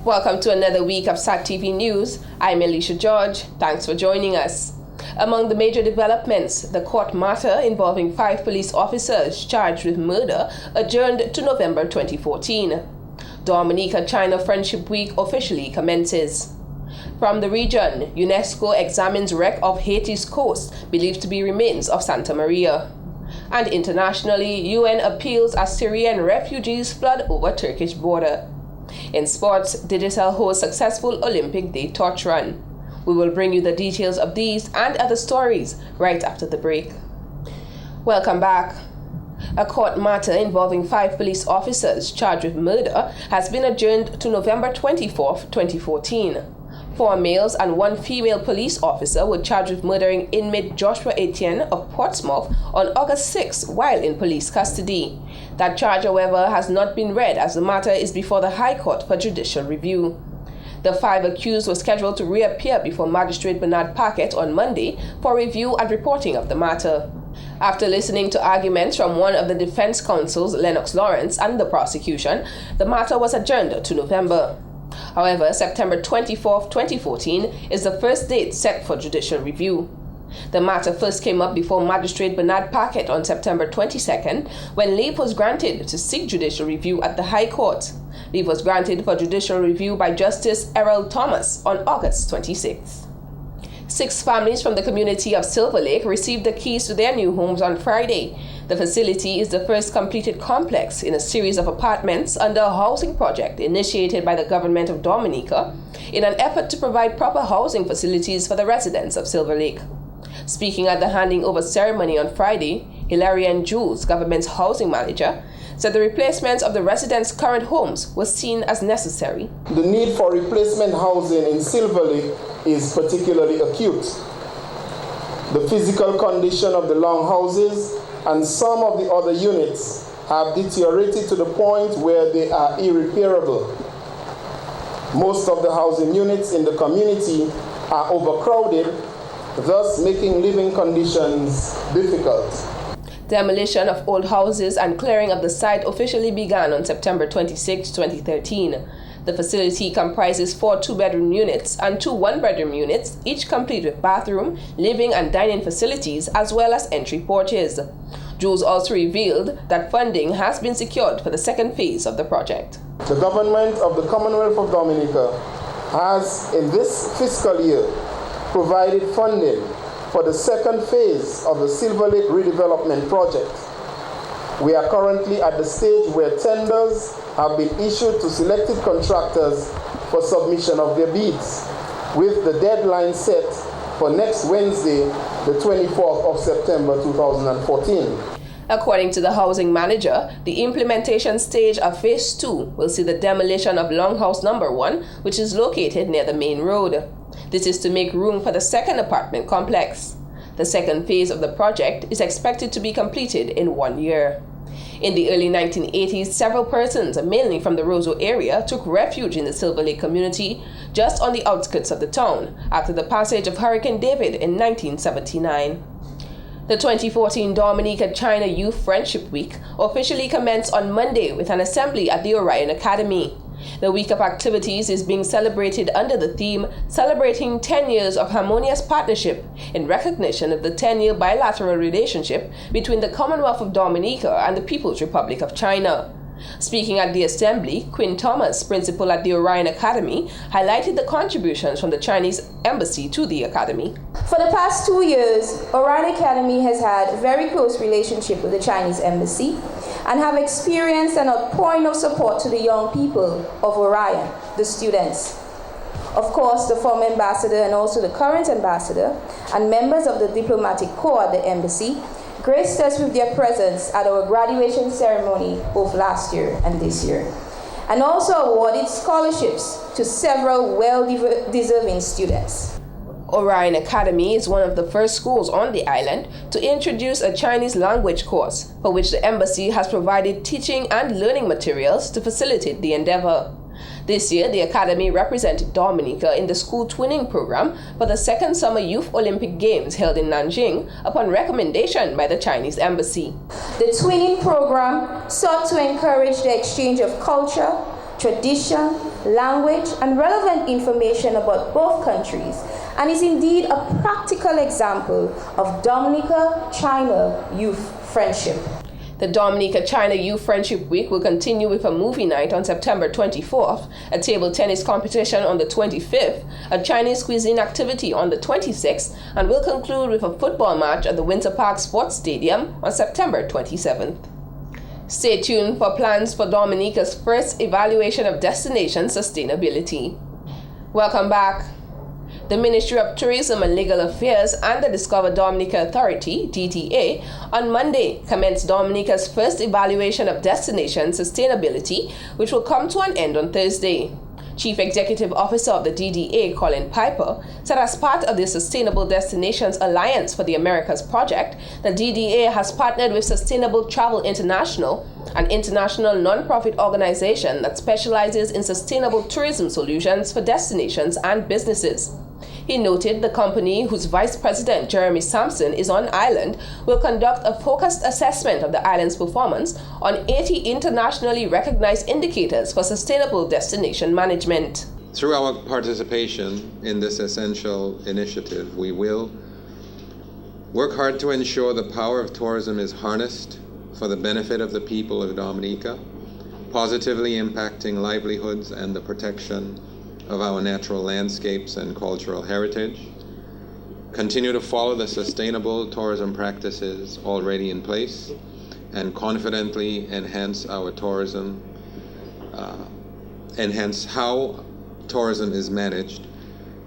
Welcome to another week of SAT TV News. I'm Alicia George. Thanks for joining us. Among the major developments, the court matter involving 5 police officers charged with murder adjourned to November 2014. Dominica-China Friendship Week officially commences. From the region, UNESCO examines wreck of Haiti's coast believed to be remains of Santa Maria. And internationally, UN appeals as Syrian refugees flood over Turkish border. In sports, Digital hosts successful Olympic Day torch run. We will bring you the details of these and other stories right after the break. Welcome back. A court matter involving 5 police officers charged with murder has been adjourned to November 24, 2014. 4 males and 1 female police officer were charged with murdering inmate Joshua Etienne of Portsmouth on August 6 while in police custody. That charge, however, has not been read as the matter is before the High Court for judicial review. The 5 accused were scheduled to reappear before Magistrate Bernard Paquette on Monday for review and reporting of the matter. After listening to arguments from one of the defense counsels, Lennox Lawrence, and the prosecution, the matter was adjourned to November. However, September 24, 2014 is the first date set for judicial review. The matter first came up before Magistrate Bernard Paquette on September 22nd, when leave was granted to seek judicial review at the High Court. Leave was granted for judicial review by Justice Errol Thomas on August 26th. 6 families from the community of Silver Lake received the keys to their new homes on Friday. The facility is the first completed complex in a series of apartments under a housing project initiated by the government of Dominica in an effort to provide proper housing facilities for the residents of Silver Lake. Speaking at the handing over ceremony on Friday, Hilarian Jules, government's housing manager, said the replacements of the residents' current homes was seen as necessary. The need for replacement housing in Silver Lake is particularly acute. The physical condition of the longhouses and some of the other units have deteriorated to the point where they are irreparable. Most of the housing units in the community are overcrowded, thus making living conditions difficult. Demolition of old houses and clearing of the site officially began on September 26, 2013. The facility comprises 4 2-bedroom units and 2 1-bedroom units, each complete with bathroom, living and dining facilities, as well as entry porches. Jules also revealed that funding has been secured for the second phase of the project. The government of the Commonwealth of Dominica has, in this fiscal year, provided funding for the second phase of the Silver Lake redevelopment project. We are currently at the stage where tenders have been issued to selected contractors for submission of their bids, with the deadline set for next Wednesday, the 24th of September 2014. According to the housing manager, the implementation stage of Phase 2 will see the demolition of Longhouse Number 1, which is located near the main road. This is to make room for the second apartment complex. The second phase of the project is expected to be completed in 1 year. In the early 1980s, several persons, mainly from the Roseau area, took refuge in the Silver Lake community just on the outskirts of the town after the passage of Hurricane David in 1979. The 2014 Dominica-China Youth Friendship Week officially commenced on Monday with an assembly at the Orion Academy. The week of activities is being celebrated under the theme Celebrating 10 Years of Harmonious Partnership in recognition of the 10-year bilateral relationship between the Commonwealth of Dominica and the People's Republic of China. Speaking at the assembly, Quinn Thomas, principal at the Orion Academy, highlighted the contributions from the Chinese embassy to the academy. For the past 2 years, Orion Academy has had a very close relationship with the Chinese embassy and have experienced an outpouring of support to the young people of Orion, the students. Of course, the former ambassador and also the current ambassador and members of the diplomatic corps at the embassy graced us with their presence at our graduation ceremony both last year and this year, and also awarded scholarships to several well-deserving students. Orion Academy is one of the first schools on the island to introduce a Chinese language course, for which the embassy has provided teaching and learning materials to facilitate the endeavor. This year, the Academy represented Dominica in the school twinning program for the second Summer Youth Olympic Games held in Nanjing upon recommendation by the Chinese Embassy. The twinning program sought to encourage the exchange of culture, tradition, language, and relevant information about both countries, and is indeed a practical example of Dominica-China youth friendship. The Dominica-China Youth Friendship Week will continue with a movie night on September 24th, a table tennis competition on the 25th, a Chinese cuisine activity on the 26th, and will conclude with a football match at the Winter Park Sports Stadium on September 27th. Stay tuned for plans for Dominica's first evaluation of destination sustainability. Welcome back. The Ministry of Tourism and Legal Affairs and the Discover Dominica Authority, DTA, on Monday commenced Dominica's first evaluation of destination sustainability, which will come to an end on Thursday. Chief Executive Officer of the DDA, Colin Piper, said as part of the Sustainable Destinations Alliance for the Americas project, the DDA has partnered with Sustainable Travel International, an international non-profit organization that specializes in sustainable tourism solutions for destinations and businesses. He noted the company, whose Vice President Jeremy Sampson is on island, will conduct a focused assessment of the island's performance on 80 internationally recognized indicators for sustainable destination management. Through our participation in this essential initiative, we will work hard to ensure the power of tourism is harnessed for the benefit of the people of Dominica, positively impacting livelihoods and the protection of our natural landscapes and cultural heritage, continue to follow the sustainable tourism practices already in place, and confidently enhance our tourism, enhance how tourism is managed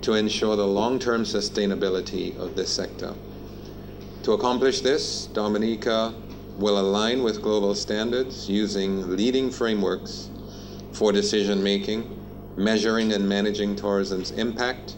to ensure the long-term sustainability of this sector. To accomplish this, Dominica will align with global standards using leading frameworks for decision-making, measuring and managing tourism's impact,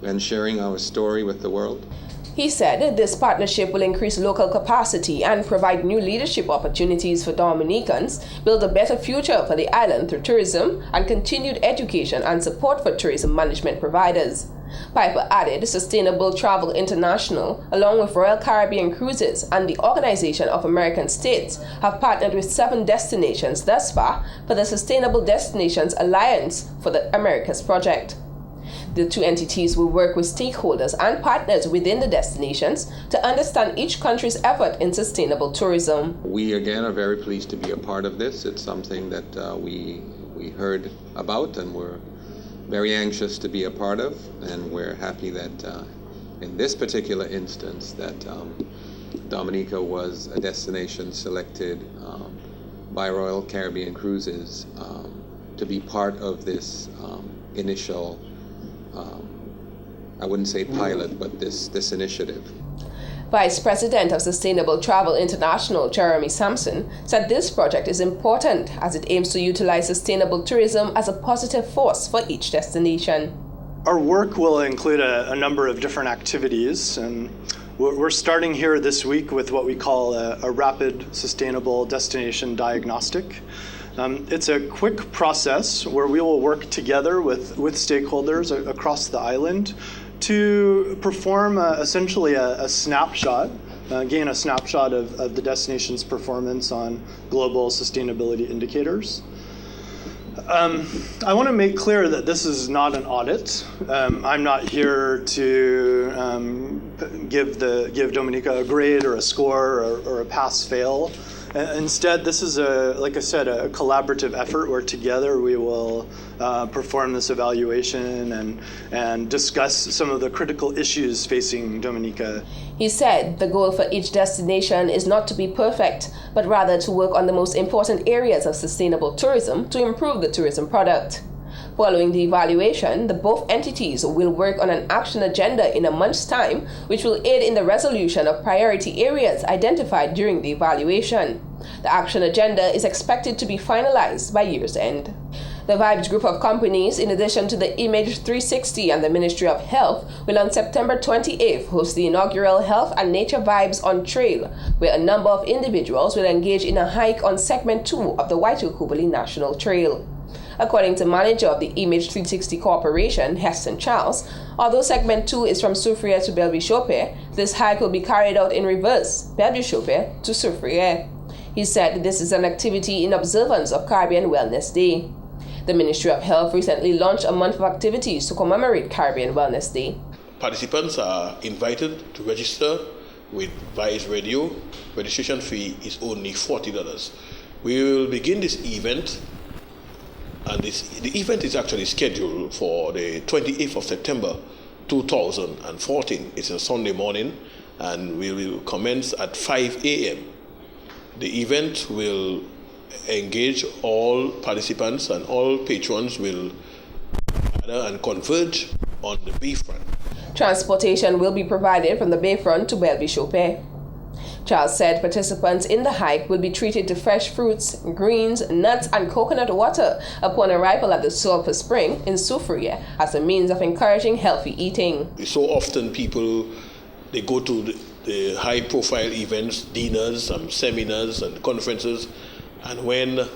and sharing our story with the world. He said this partnership will increase local capacity and provide new leadership opportunities for Dominicans, build a better future for the island through tourism, and continued education and support for tourism management providers. Piper added Sustainable Travel International, along with Royal Caribbean Cruises and the Organization of American States, have partnered with 7 destinations thus far for the Sustainable Destinations Alliance for the Americas project. The 2 entities will work with stakeholders and partners within the destinations to understand each country's effort in sustainable tourism. We again are very pleased to be a part of this. It's something that we heard about and we're very anxious to be a part of, and we're happy that in this particular instance that Dominica was a destination selected by Royal Caribbean Cruises to be part of this initial, I wouldn't say pilot, but this initiative. Vice President of Sustainable Travel International, Jeremy Sampson, said this project is important as it aims to utilize sustainable tourism as a positive force for each destination. Our work will include a number of different activities, and we're starting here this week with what we call a rapid sustainable destination diagnostic. It's a quick process where we will work together with stakeholders across the island to perform essentially a snapshot, gain a snapshot of the destination's performance on global sustainability indicators. I want to make clear that this is not an audit. I'm not here to give Dominica a grade or a score or a pass-fail. Instead, this is like I said, a collaborative effort where together we will perform this evaluation and discuss some of the critical issues facing Dominica. He said the goal for each destination is not to be perfect, but rather to work on the most important areas of sustainable tourism to improve the tourism product. Following the evaluation, the both entities will work on an action agenda in a month's time, which will aid in the resolution of priority areas identified during the evaluation. The action agenda is expected to be finalized by year's end. The Vibes group of companies, in addition to the Image 360 and the Ministry of Health, will on September 28th host the inaugural Health and Nature Vibes on Trail, where a number of individuals will engage in a hike on Segment 2 of the Waitukubuli National Trail. According to manager of the Image 360 Corporation, Heston Charles, although Segment 2 is from Soufriere to Belle-Vie-Chaussée, this hike will be carried out in reverse, Belle-Vie-Chaussée to Soufriere. He said this is an activity in observance of Caribbean Wellness Day. The Ministry of Health recently launched a month of activities to commemorate Caribbean Wellness Day. Participants are invited to register with Vice Radio. Registration fee is only $40. We will begin this event, and the event is actually scheduled for the 28th of September 2014. It's a Sunday morning, and we will commence at 5 a.m. The event will engage all participants, and all patrons will gather and converge on the bayfront. Transportation will be provided from the bayfront to Belle Bishopé. Charles said participants in the hike will be treated to fresh fruits, greens, nuts, and coconut water upon arrival at the Sulphur Spring in Soufriere as a means of encouraging healthy eating. So often people, they go to the high-profile events, dinners, seminars, and conferences, and when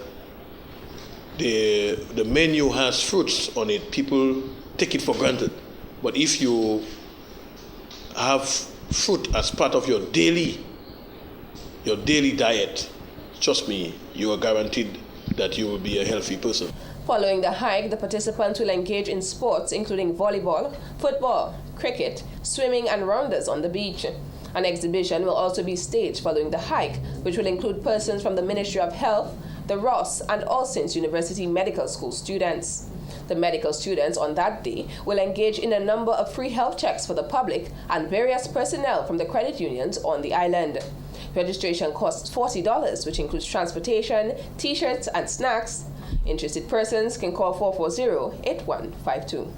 the menu has fruits on it, people take it for granted. But if you have fruit as part of your daily diet, trust me, you are guaranteed that you will be a healthy person. Following the hike, the participants will engage in sports including volleyball, football, cricket, swimming, and rounders on the beach. An exhibition will also be staged following the hike, which will include persons from the Ministry of Health, the Ross, and All Saints University Medical School students. The medical students on that day will engage in a number of free health checks for the public and various personnel from the credit unions on the island. Registration costs $40, which includes transportation, t-shirts, and snacks. Interested persons can call 440-8152.